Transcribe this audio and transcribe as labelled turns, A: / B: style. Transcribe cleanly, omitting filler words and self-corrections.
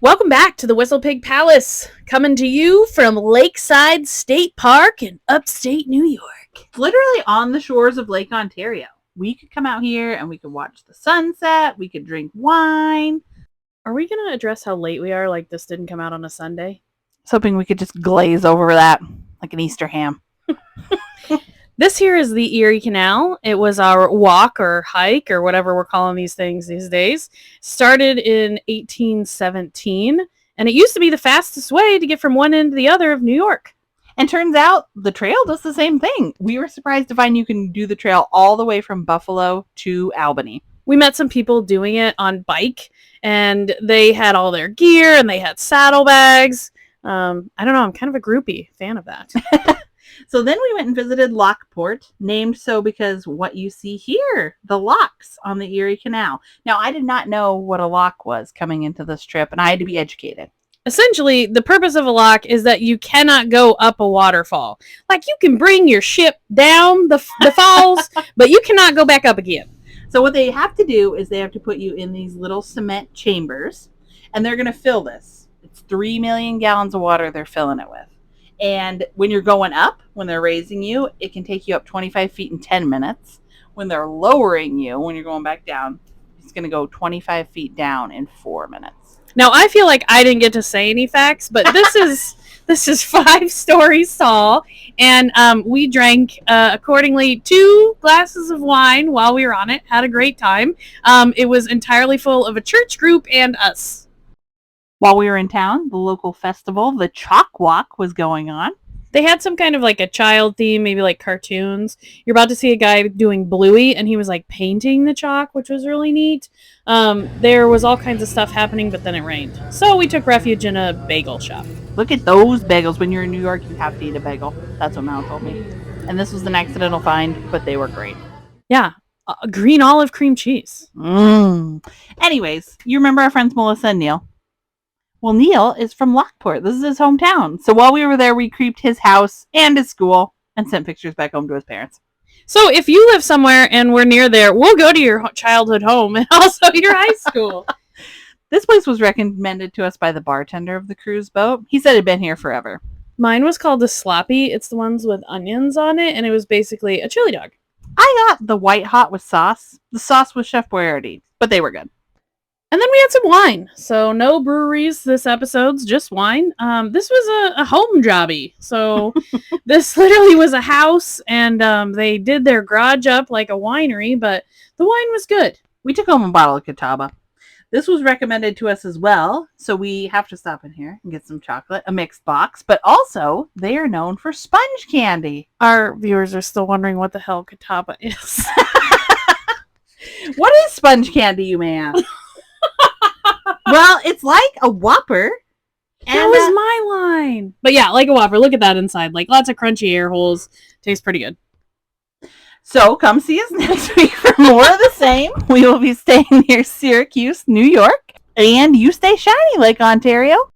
A: Welcome back to the Whistle Pig Palace, coming to you from Lakeside State Park in upstate New York.
B: It's literally on the shores of Lake Ontario. We could come out here and we could watch the sunset. We could drink wine.
A: Are we going to address how late we are, like this didn't come out on a Sunday?
B: I was hoping we could just glaze over that like an Easter ham.
A: This here is the Erie Canal. It was our walk or hike or whatever we're calling these things these days. Started in 1817, and it used to be the fastest way to get from one end to the other of New York.
B: And turns out the trail does the same thing. We were surprised to find you can do the trail all the way from Buffalo to Albany.
A: We met some people doing it on bike, and they had all their gear, and they had saddlebags. I don't know, I'm kind of a groupie fan of that.
B: So then we went and visited Lockport, named so because what you see here, the locks on the Erie Canal. Now, I did not know what a lock was coming into this trip, and I had to be educated.
A: Essentially, the purpose of a lock is that you cannot go up a waterfall. Like, you can bring your ship down the falls, but you cannot go back up again.
B: So what they have to do is they have to put you in these little cement chambers, and they're going to fill this. It's 3 million gallons of water they're filling it with. And when you're going up, when they're raising you, it can take you up 25 feet in 10 minutes. When they're lowering you, when you're going back down, it's going to go 25 feet down in 4 minutes.
A: Now, I feel like I didn't get to say any facts, but this is 5 stories tall, and we drank, accordingly, 2 glasses of wine while we were on it. Had a great time. It was entirely full of a church group and us.
B: While we were in town, the local festival, the Chalk Walk, was going on.
A: They had some kind of like a child theme, maybe like cartoons. You're about to see a guy doing Bluey, and he was like painting the chalk, which was really neat. There was all kinds of stuff happening, but then it rained. So we took refuge in a bagel shop.
B: Look at those bagels. When you're in New York, you have to eat a bagel. That's what Mal told me. And this was an accidental find, but they were great.
A: Yeah, green olive cream cheese.
B: Anyways, you remember our friends Melissa and Neil? Well, Neil is from Lockport. This is his hometown. So while we were there, we creeped his house and his school and sent pictures back home to his parents.
A: So if you live somewhere and we're near there, we'll go to your childhood home and also your high school.
B: This place was recommended to us by the bartender of the cruise boat. He said it had been here forever.
A: Mine was called the Sloppy. It's the ones with onions on it, and it was basically a chili dog.
B: I got the white hot with sauce. The sauce was Chef Boyardee, but they were good.
A: And then we had some wine. So no breweries this episode's, just wine. This was a home jobby. So this literally was a house, and they did their garage up like a winery, but the wine was good.
B: We took home a bottle of Catawba. This was recommended to us as well, so we have to stop in here and get some chocolate, a mixed box, but also they are known for sponge candy.
A: Our viewers are still wondering what the hell Catawba is.
B: What is sponge candy, you may ask? Well, it's like a Whopper.
A: That was my line. But yeah, like a Whopper. Look at that inside. Like lots of crunchy air holes. Tastes pretty good.
B: So come see us next week for more of the same. We will be staying near Syracuse, New York. And you stay shiny, Lake Ontario.